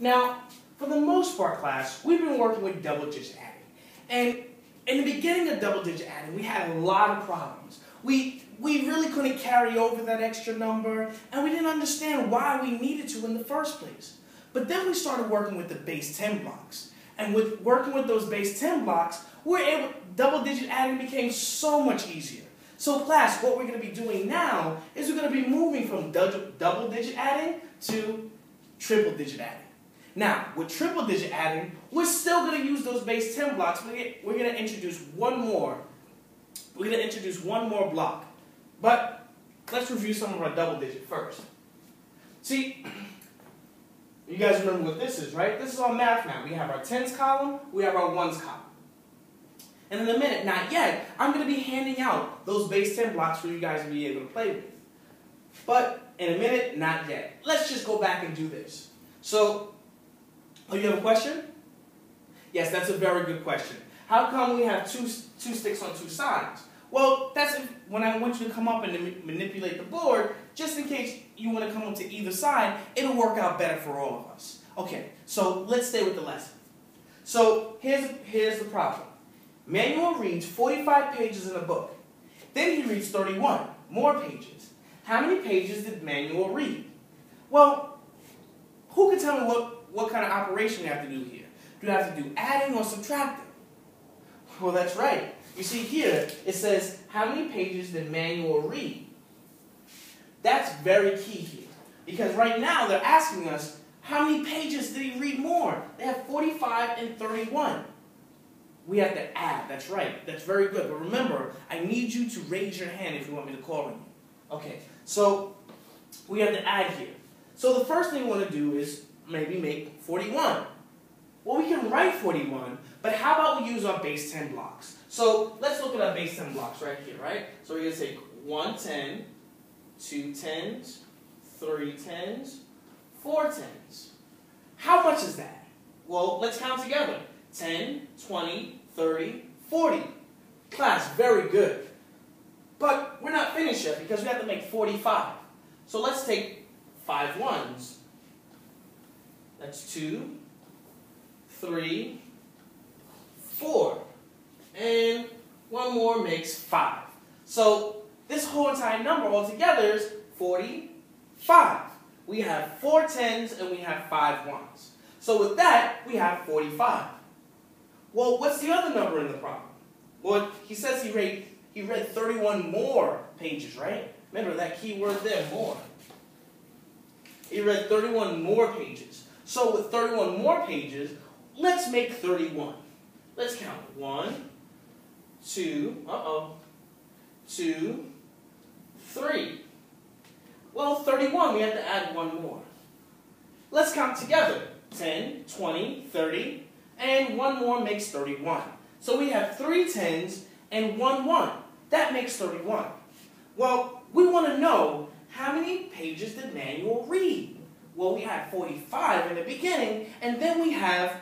Now, for the most part, class, we've been working with double-digit adding. And in the beginning of double-digit adding, we had a lot of problems. We really couldn't carry over that extra number, and we didn't understand why we needed to in the first place. But then we started working with the base 10 blocks. And with working with those base 10 blocks, double-digit adding became so much easier. So class, what we're going to be doing now is we're going to be moving from double-digit adding to triple-digit adding. Now, with triple-digit adding, we're still going to use those base 10 blocks, but we're going to introduce one more. We're going to introduce one more block. But let's review some of our double-digit first. See, you guys remember what this is, right? This is our math now. We have our tens column, we have our ones column. And in a minute, not yet, I'm going to be handing out those base 10 blocks for you guys to be able to play with. But in a minute, not yet. Let's just go back and do this. So, oh, you have a question? Yes, that's a very good question. How come we have two sticks on two sides? Well, that's when I want you to come up and manipulate the board, just in case you want to come up to either side, it'll work out better for all of us. Okay, so let's stay with the lesson. So here's the problem. Manuel reads 45 pages in a book. Then he reads 31 more pages. How many pages did Manuel read? Well, who can tell me what kind of operation we have to do here? Do you have to do adding or subtracting? Well, that's right. You see here, it says, how many pages did Manuel read? That's very key here. Because right now, they're asking us, how many pages did he read more? They have 45 and 31. We have to add. That's right. That's very good. But remember, I need you to raise your hand if you want me to call on you. Okay, so we have to add here. So the first thing we want to do is maybe make 41. Well, we can write 41, but how about we use our base 10 blocks? So let's look at our base 10 blocks right here, right? So we're going to take 1 10, 2 10s, 3 10s, 4 10s. How much is that? Well, let's count together. 10, 20, 30, 40. Class, very good. But we're not finished yet because we have to make 45. So let's take 5 1s. That's 2, 3, 4. And one more makes 5. So this whole entire number altogether is 45. We have 4 10s and we have 5 1s. So with that, we have 45. Well, what's the other number in the problem? Well, he says he read 31 more pages, right? Remember that key word there, more. He read 31 more pages. So with 31 more pages, let's make 31. Let's count. 1, 2, 2, 3. Well, 31, we have to add one more. Let's count together. 10, 20, 30, and one more makes 31. So we have 3 10s and 1 1. That makes 31. Well, we want to know how many pages did Manuel read? Well, we had 45 in the beginning, and then we have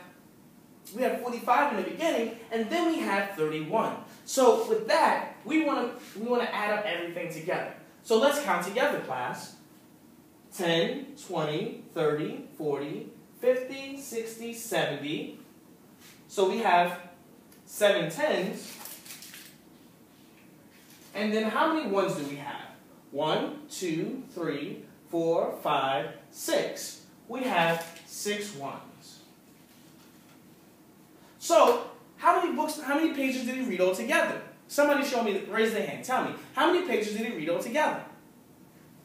45 in the beginning, and then we have 31. So with that, we want to add up everything together. So let's count together, class. 10, 20, 30, 40, 50, 60, 70. So we have 7 10s. And then how many 1s do we have? 1, 2, 3, 4, 5, 6. We have 6 1s. So, how many pages did he read altogether? Somebody show me, raise their hand, tell me. How many pages did he read altogether?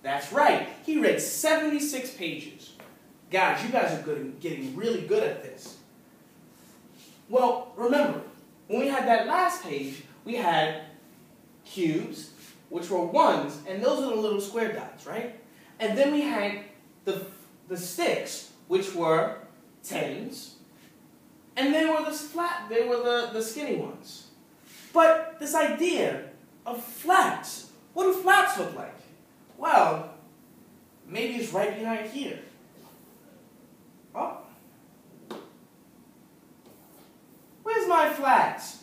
That's right, he read 76 pages. Guys, you guys are getting really good at this. Well, remember, when we had that last page, we had cubes, which were 1s, and those are the little square dots, right? And then we had the sticks, which were 10s, and they were the skinny ones. But this idea of flats, what do flats look like? Well, maybe it's right behind here. Oh. Where's my flats?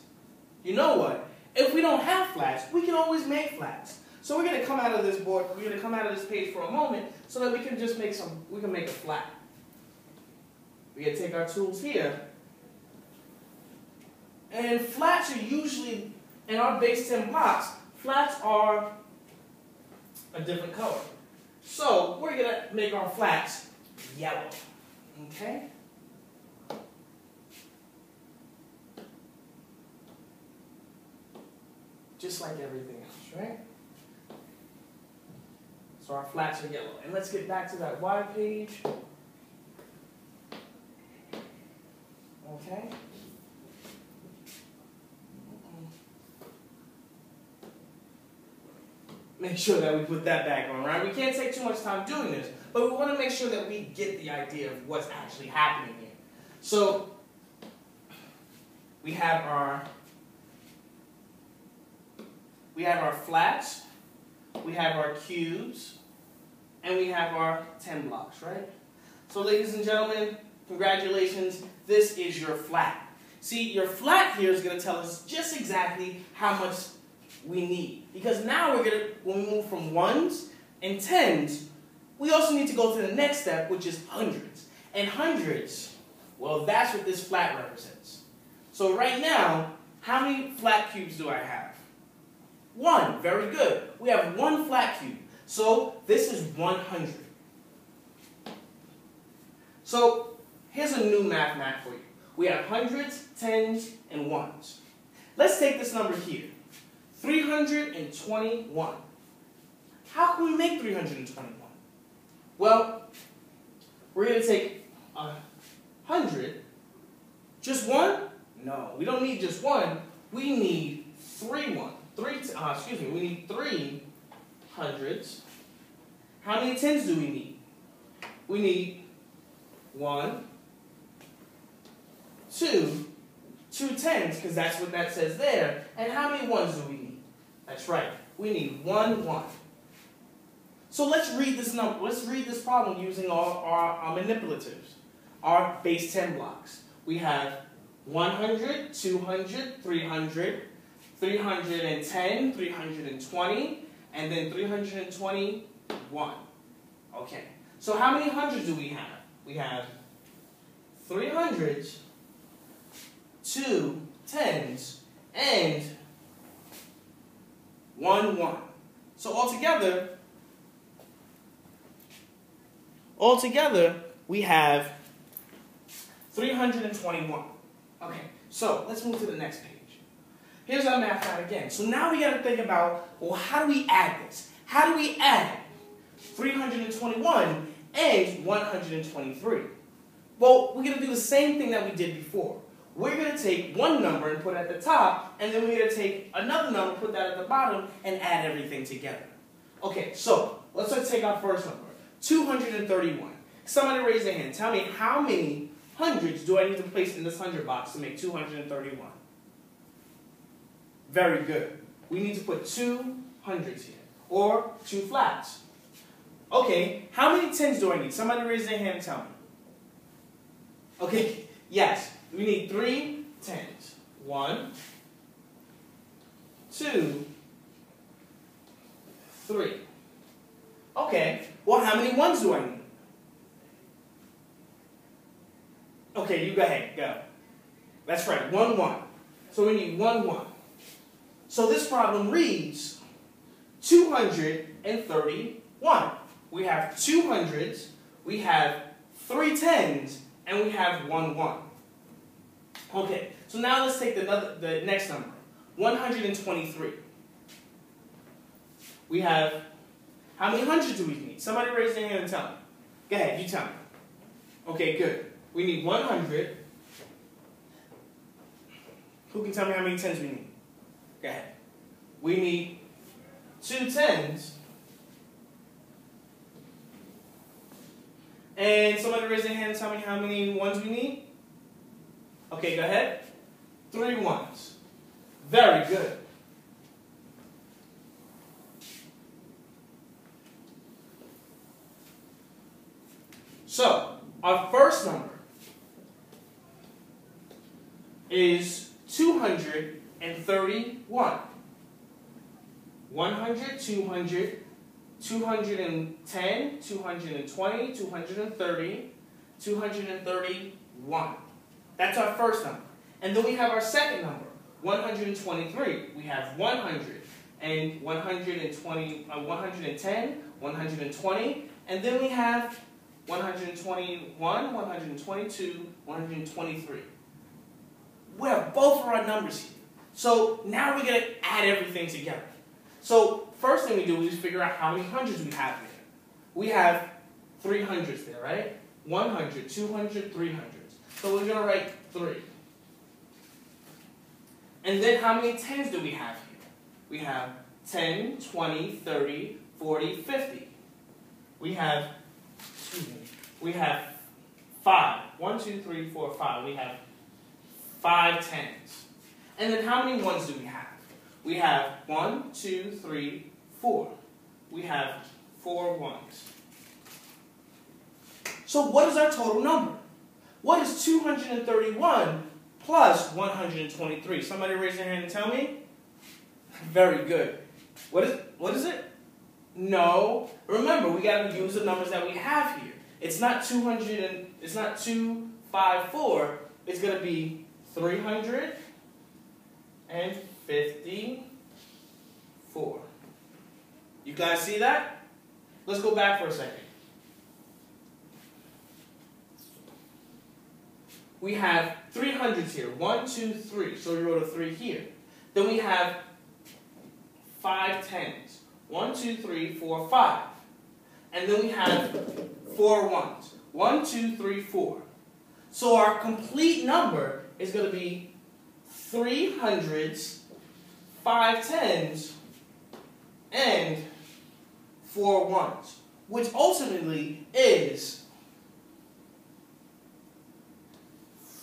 You know what? If we don't have flats, we can always make flats. So we're going to come out of this board, we're going to come out of this page for a moment so that we can just make we can make a flat. We gotta take our tools here. And flats are usually, in our base 10 blocks, flats are a different color. So we're gonna make our flats yellow, okay? Just like everything else, right? So our flats are yellow. And let's get back to that wide page. Okay? Make sure that we put that back on, right? We can't take too much time doing this, but we want to make sure that we get the idea of what's actually happening here. So we have our flats, we have our cubes, and we have our 10 blocks, right? So ladies and gentlemen, congratulations, this is your flat. See, your flat here is going to tell us just exactly how much we need. Because now when we move from ones and tens, we also need to go to the next step, which is hundreds. And hundreds, well, that's what this flat represents. So right now, how many flat cubes do I have? 1, very good. We have 1 flat cube. So this is 100. So here's a new math for you. We have hundreds, tens, and ones. Let's take this number here. 321. How can we make 321? Well, we're going to take 100. Just 1? No, we don't need just 1. We need 3 hundreds. How many tens do we need? We need 1, 2 tens, because that's what that says there. And how many ones do we need? That's right. We need 1 1. So let's read this number. Let's read this problem using our manipulatives, our base 10 blocks. We have 100, 200, 300, 310, 320, and then 321. Okay. So how many hundreds do we have? We have 3 hundreds, 2 tens, and 1 1. So altogether, we have 321. Okay, so let's move to the next page. Here's our math out again. So now we got to think about, well, how do we add this? How do we add 321 and 123? Well, we're going to do the same thing that we did before. We're going to take one number and put it at the top, and then we're going to take another number, put that at the bottom, and add everything together. Okay, so let's take our first number, 231. Somebody raise their hand. Tell me how many hundreds do I need to place in this 100 box to make 231? Very good. We need to put 2 hundreds here, or 2 flats. Okay, how many tens do I need? Somebody raise their hand and tell me. Okay, yes, we need 3 tens. 1, 2, 3. Okay, well, how many ones do I need? Okay, you go ahead, go. That's right, 1 1. So we need 1 1. So this problem reads 231. We have 2 hundreds, we have 3 tens, and we have 1 1. Okay, so now let's take the next number, 123. We have, how many hundreds do we need? Somebody raise their hand and tell me. Go ahead, you tell me. Okay, good. We need 100. Who can tell me how many tens we need? Go ahead. We need 2 tens. And somebody raise their hand and tell me how many ones we need? Okay, go ahead. 3 ones. Very good. So, our first number is 231. 100, 200, 210, 220, 230, 231. 1. That's our first number. And then we have our second number, 123. We have 100 and 120, 110, 120, and then we have 121, 122, 123. We have both of our numbers here. So now we're going to add everything together. So first thing we do is figure out how many hundreds we have there. We have 3 hundreds there, right? 100, 200, 300. So we're going to write 3. And then how many tens do we have here? We have 10, 20, 30, 40, 50. We have 5. 1, 2, 3, 4, 5. We have 5 tens. And then how many ones do we have? We have 1, 2, 3, 4. We have 4 ones. So what is our total number? What is 231 plus 123? Somebody raise their hand and tell me. Very good. What is it? No. Remember, we got to use the numbers that we have here. It's not 200 and it's not 254. It's going to be 354. You guys see that? Let's go back for a second. We have 300s here. 1, 2, 3. So we wrote a 3 here. Then we have 5 tens. 1, 2, 3, 4, 5. And then we have 4 ones. 1, 2, 3, 4. So our complete number is going to be 3 hundreds, 5 tens, and 4 ones, which ultimately is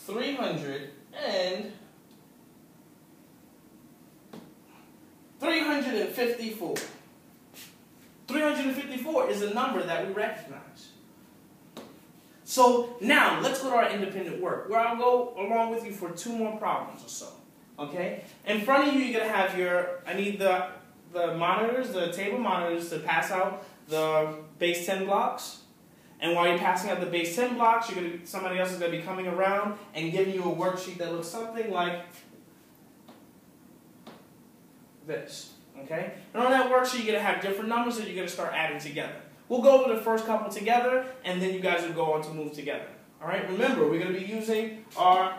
354. 354 is a number that we recognize. So now let's go to our independent work, where I'll go along with you for 2 more problems or so. Okay? In front of you, you're gonna have I need the monitors, the table monitors, to pass out the base 10 blocks. And while you're passing out the base 10 blocks, somebody else is going to be coming around and giving you a worksheet that looks something like this. Okay? And on that worksheet, you're going to have different numbers that you're going to start adding together. We'll go over the first couple together, and then you guys will go on to move together. All right? Remember, we're going to be using our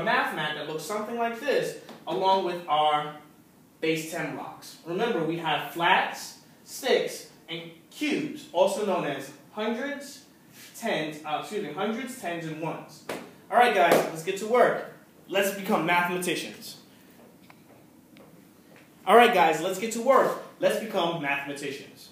math mat that looks something like this, along with our base 10 blocks. Remember, we have flats, sticks, and cubes, also known as hundreds, tens, and ones. All right, guys, let's get to work. Let's become mathematicians. All right, guys, let's get to work. Let's become mathematicians.